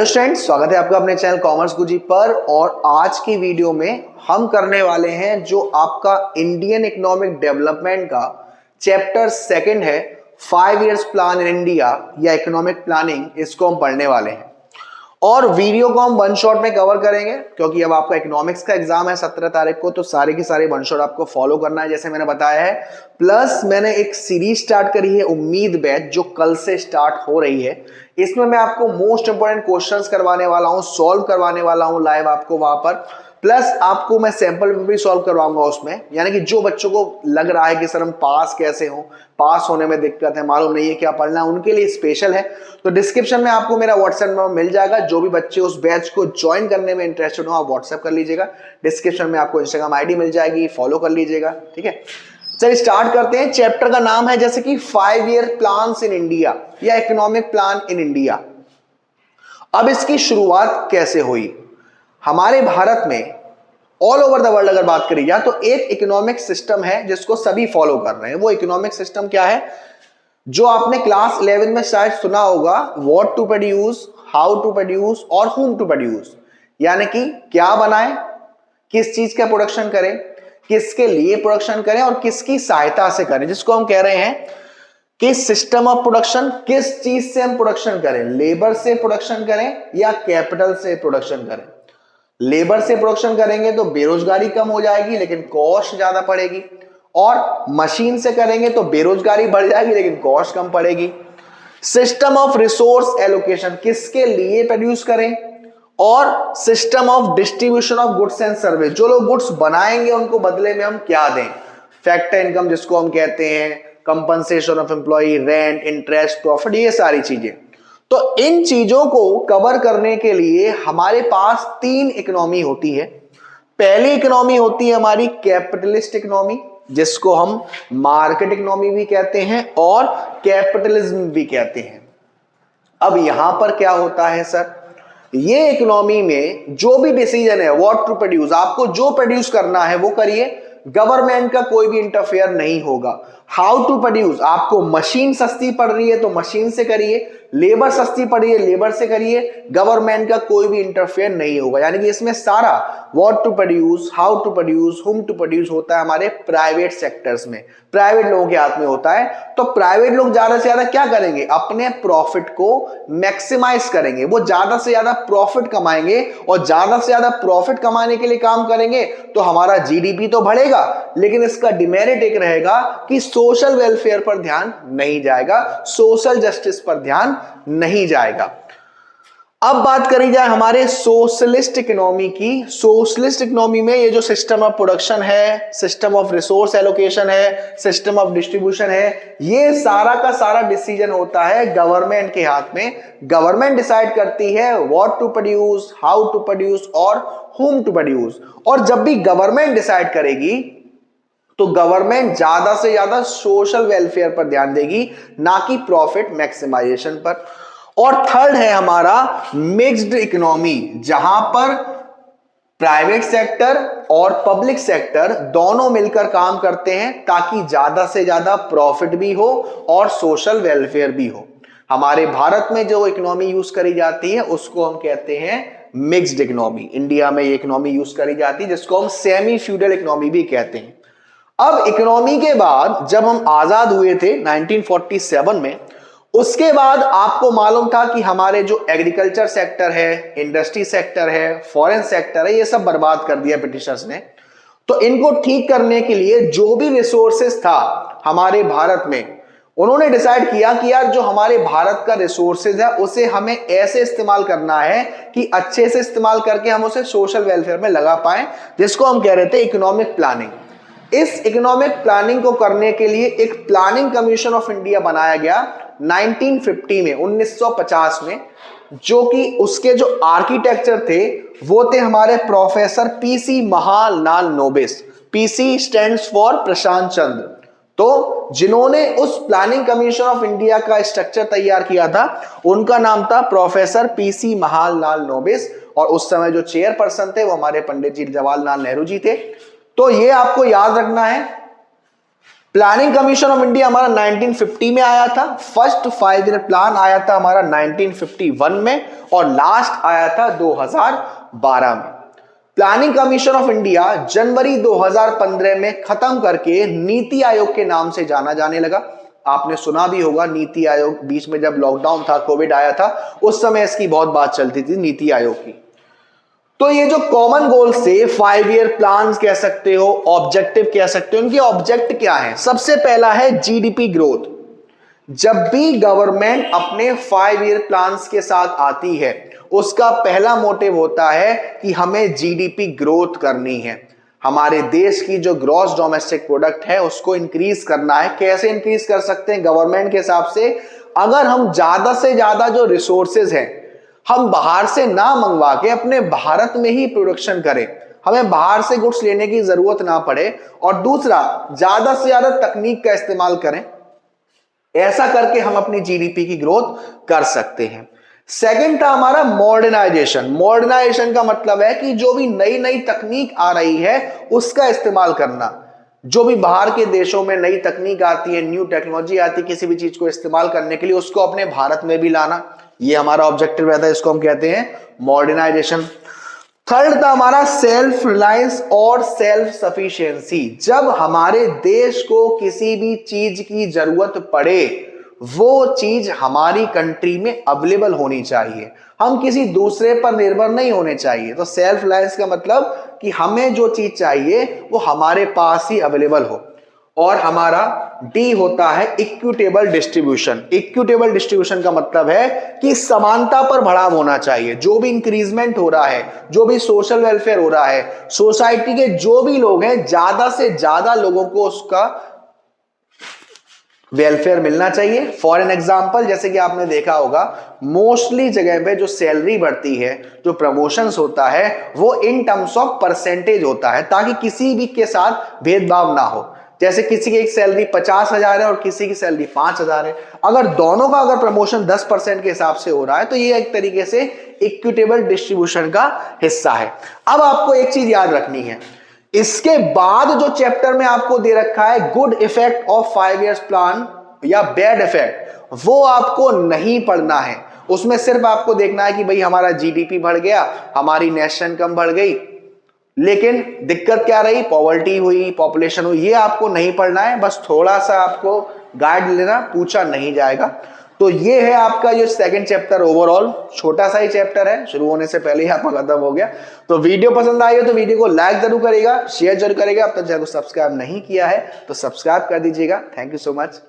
Students, स्वागत है आपका अपने चैनल कॉमर्स गुरुजी पर। और आज की वीडियो में हम करने वाले हैं जो आपका इंडियन इकोनॉमिक डेवलपमेंट का चैप्टर सेकंड है, 5 इयर्स प्लान इन इंडिया या इकोनॉमिक प्लानिंग, इसको हम पढ़ने वाले हैं। और वीडियो को हम वन शॉट में कवर करेंगे क्योंकि अब आपका इकोनॉमिक्स का एग्जाम है 17 तारीख को, तो सारे के सारे वन शॉट आपको फॉलो करना है जैसे मैंने बताया है। प्लस मैंने एक सीरीज स्टार्ट करी है उम्मीद बैच, जो कल से स्टार्ट हो रही है। इसमें मैं आपको मोस्ट इंपोर्टेंट क्वेश्चंस करवाने वाला हूं, सॉल्व करवाने वाला हूं लाइव आपको वहां पर। प्लस आपको मैं सैंपल पेपर भी सॉल्व करवाऊंगा उसमें, यानी कि जो बच्चों को लग रहा है कि सर हम पास कैसे हो, पास होने में दिक्कत है, मालूम नहीं है क्या पढ़ना है, उनके लिए स्पेशल है। तो डिस्क्रिप्शन में आपको मेरा व्हाट्सएप नंबर मिल जाएगा। जो भी बच्चे उस बैच को ज्वाइन करने में इंटरेस्टेड हो आप व्हाट्सएप कर लीजिएगा। डिस्क्रिप्शन में आपको इंस्टाग्राम आईडी मिल जाएगी, फॉलो कर लीजिएगा। ठीक है, चलिए स्टार्ट करते हैं। चैप्टर का नाम है जैसे कि 5 ईयर प्लान्स इन इंडिया या इकोनॉमिक प्लान इन इंडिया। अब इसकी शुरुआत कैसे हुई? हमारे भारत में ऑल ओवर द वर्ल्ड अगर बात करी जाए तो एक इकोनॉमिक सिस्टम है जिसको सभी फॉलो कर रहे हैं। वो इकोनॉमिक सिस्टम क्या है? जो आपने क्लास 11 में शायद सुना होगा, what to produce, how to produce और whom टू प्रोड्यूस, यानी कि क्या बनाएं, किस चीज का प्रोडक्शन करें, किसके लिए प्रोडक्शन करें और किसकी सहायता से करें, जिसको हम कह रहे हैं कि सिस्टम ऑफ प्रोडक्शन। किस चीज से हम प्रोडक्शन करें, लेबर से प्रोडक्शन करें या कैपिटल से प्रोडक्शन करें। लेबर से प्रोडक्शन करेंगे तो बेरोजगारी कम हो जाएगी लेकिन कॉस्ट ज्यादा पड़ेगी, और मशीन से करेंगे तो बेरोजगारी बढ़ जाएगी लेकिन कॉस्ट कम पड़ेगी। सिस्टम ऑफ रिसोर्स एलोकेशन, किसके लिए प्रोड्यूस करें, और system of distribution of goods and service, जो लोग गुड्स बनाएंगे उनको बदले में हम क्या दें। फैक्टर इनकम जिसको हम कहते हैं, compensation of employ, rent, interest, profit, ये सारी चीजें। तो इन चीजों को कवर करने के लिए हमारे पास 3 इकोनॉमी होती है। पहली इकोनॉमी होती है हमारी कैपिटलिस्ट इकोनॉमी, जिसको हम मार्केट इकोनॉमी भी कहते हैं और कैपिटलिज्म भी कहते हैं। अब यहां पर क्या होता है सर, ये इकोनॉमी में जो भी डिसीजन है, व्हाट टू प्रोड्यूस, आपको जो प्रोड्यूस करना है वो करिए, गवर्नमेंट का कोई भी इंटरफेयर नहीं होगा। हाउ टू प्रोड्यूस, आपको मशीन सस्ती पड़ रही है तो मशीन से करिए, लेबर सस्ती पड़ रही है लेबर से करिए, गवर्नमेंट का कोई भी इंटरफेयर नहीं होगा। यानी कि इसमें सारा what to produce, how to produce, whom to produce होता है हमारे प्राइवेट सेक्टर्स में, प्राइवेट लोगों के हाथ में होता है। तो प्राइवेट लोग ज्यादा से ज्यादा क्या करेंगे, अपने प्रॉफिट को मैक्सिमाइज करेंगे, वो ज्यादा से ज्यादा प्रॉफिट कमाएंगे, और ज्यादा से ज्यादा प्रॉफिट कमाने के लिए काम करेंगे तो हमारा जीडीपी तो बढ़ेगा, लेकिन इसका डिमेरिट एक रहेगा कि सोशल वेलफेयर पर ध्यान नहीं जाएगा, सोशल जस्टिस पर ध्यान नहीं जाएगा। अब बात करी जाए हमारे सोशलिस्ट इकोनॉमी की। सोशलिस्ट इकोनॉमी में ये जो सिस्टम ऑफ प्रोडक्शन है, सिस्टम ऑफ रिसोर्स एलोकेशन है, सिस्टम ऑफ डिस्ट्रीब्यूशन है, ये सारा का सारा डिसीजन होता है गवर्नमेंट के हाथ में। गवर्नमेंट डिसाइड करती है what to produce, how to produce और whom टू प्रोड्यूस। और जब भी गवर्नमेंट डिसाइड करेगी तो गवर्नमेंट ज्यादा से ज्यादा सोशल वेलफेयर पर ध्यान देगी, ना कि प्रॉफिट मैक्सिमाइजेशन पर। और थर्ड है हमारा मिक्स्ड इकोनॉमी, जहां पर प्राइवेट सेक्टर और पब्लिक सेक्टर दोनों मिलकर काम करते हैं ताकि ज्यादा से ज्यादा प्रॉफिट भी हो और सोशल वेलफेयर भी हो। हमारे भारत में जो इकोनॉमी यूज करी जाती है उसको हम कहते हैं मिक्स्ड इकोनॉमी। इंडिया में ये इकोनॉमी यूज करी जाती है जिसको हम सेमी फ्यूडल इकोनॉमी भी कहते हैं। अब इकोनॉमी के बाद जब हम आजाद हुए थे 1947 में, उसके बाद आपको मालूम था कि हमारे जो एग्रीकल्चर सेक्टर है, इंडस्ट्री सेक्टर है, फॉरेन सेक्टर है, ये सब बर्बाद कर दिया ब्रिटिशर्स ने। तो इनको ठीक करने के लिए जो भी रिसोर्सेस था हमारे भारत में, उन्होंने डिसाइड किया कि यार जो हमारे भारत का रिसोर्सेज है उसे हमें ऐसे इस्तेमाल करना है कि अच्छे से इस्तेमाल करके हम उसे सोशल वेलफेयर में लगा पाए, जिसको हम कह रहे थे इकोनॉमिक प्लानिंग। इस इकोनॉमिक प्लानिंग को करने के लिए एक प्लानिंग कमीशन ऑफ इंडिया बनाया गया 1950 में, 1950 में, जो कि उसके जो आर्किटेक्चर थे वो थे हमारे professor PC Mahalanobis. PC stands for Prasanta Chandra. तो जिन्होंने उस प्लानिंग कमीशन ऑफ इंडिया का स्ट्रक्चर तैयार किया था उनका नाम था प्रोफेसर पीसी महालाल नोबिस, और उस समय जो चेयरपर्सन थे वो हमारे पंडित जी जवाहरलाल नेहरू जी थे। तो ये आपको याद रखना है, प्लानिंग कमीशन ऑफ इंडिया हमारा 1950 में आया था, फर्स्ट 5 ईयर प्लान आया था हमारा 1951 में और लास्ट आया था 2012 में। प्लानिंग कमीशन ऑफ इंडिया जनवरी 2015 में खत्म करके नीति आयोग के नाम से जाना जाने लगा। आपने सुना भी होगा नीति आयोग, बीच में जब लॉकडाउन था, कोविड आया था, उस समय इसकी बहुत बात चलती थी नीति आयोग की। तो ये जो कॉमन गोल से 5 ईयर प्लान कह सकते हो, ऑब्जेक्टिव कह सकते हो, उनके ऑब्जेक्ट क्या है? सबसे पहला है जीडीपी ग्रोथ। जब भी गवर्नमेंट अपने 5 ईयर प्लान्स के साथ आती है, उसका पहला मोटिव होता है कि हमें जीडीपी ग्रोथ करनी है। हमारे देश की जो ग्रॉस डोमेस्टिक प्रोडक्ट है उसको इंक्रीज करना है। कैसे इंक्रीज कर सकते हैं गवर्नमेंट के हिसाब से? अगर हम ज्यादा से ज्यादा जो रिसोर्सेज हैं हम बाहर से ना मंगवा के अपने भारत में ही प्रोडक्शन करें, हमें बाहर से गुड्स लेने की जरूरत ना पड़े, और दूसरा ज्यादा से ज्यादा तकनीक का इस्तेमाल करें। ऐसा करके हम अपनी जीडीपी की ग्रोथ कर सकते हैं। सेकंड था हमारा मॉडर्नाइजेशन। मॉडर्नाइजेशन का मतलब है कि जो भी नई नई तकनीक आ रही है उसका इस्तेमाल करना। जो भी बाहर के देशों में नई तकनीक आती है, न्यू टेक्नोलॉजी आती है किसी भी चीज को इस्तेमाल करने के लिए, उसको अपने भारत में भी लाना, ये हमारा ऑब्जेक्टिव रहता है। इसको हम कहते हैं मॉडर्नाइजेशन। थर्ड था हमारा सेल्फ रिलायंस और सेल्फ सफिशिएंसी। जब हमारे देश को किसी भी चीज की जरूरत पड़े, वो चीज हमारी कंट्री में अवेलेबल होनी चाहिए, हम किसी दूसरे पर निर्भर नहीं होने चाहिए। तो सेल्फ रिलायंस का मतलब कि हमें जो चीज चाहिए वो हमारे पास ही अवेलेबल हो। और हमारा डी होता है इक्विटेबल डिस्ट्रीब्यूशन। इक्विटेबल डिस्ट्रीब्यूशन का मतलब है कि समानता पर बढ़ाव होना चाहिए। जो भी इंक्रीजमेंट हो रहा है, जो भी सोशल वेलफेयर हो रहा है, सोसाइटी के जो भी लोग हैं, ज्यादा से ज्यादा लोगों को उसका वेलफेयर मिलना चाहिए। फॉर एन एग्जाम्पल, जैसे कि आपने देखा होगा मोस्टली जगह पे जो सैलरी बढ़ती है, जो प्रमोशंस होता है, वो इन टर्म्स ऑफ परसेंटेज होता है, ताकि किसी भी के साथ भेदभाव ना हो। जैसे किसी की एक सैलरी 50,000 है और किसी की सैलरी 5,000 है, अगर दोनों का अगर प्रमोशन 10% के हिसाब से हो रहा है तो ये एक तरीके से इक्विटेबल डिस्ट्रीब्यूशन का हिस्सा है। अब आपको एक चीज याद रखनी है, इसके बाद जो चैप्टर में आपको दे रखा है good effect of 5 years plan या बैड इफेक्ट, वो आपको नहीं पढ़ना है। उसमें सिर्फ आपको देखना है कि भाई हमारा जीडीपी बढ़ गया, हमारी नेशनल इनकम बढ़ गई, लेकिन दिक्कत क्या रही? पॉवर्टी हुई, पॉपुलेशन हुई। ये आपको नहीं पढ़ना है, बस थोड़ा सा आपको गाइड लेना, पूछा नहीं जाएगा। तो ये है आपका जो सेकंड चैप्टर। ओवरऑल छोटा सा ही चैप्टर है, शुरू होने से पहले ही आपका खत्म हो गया। तो वीडियो पसंद आई हो तो वीडियो को लाइक जरूर करेगा, शेयर जरूर करेगा। अब तक चैनल को सब्सक्राइब नहीं किया है तो सब्सक्राइब कर दीजिएगा। Thank you so much.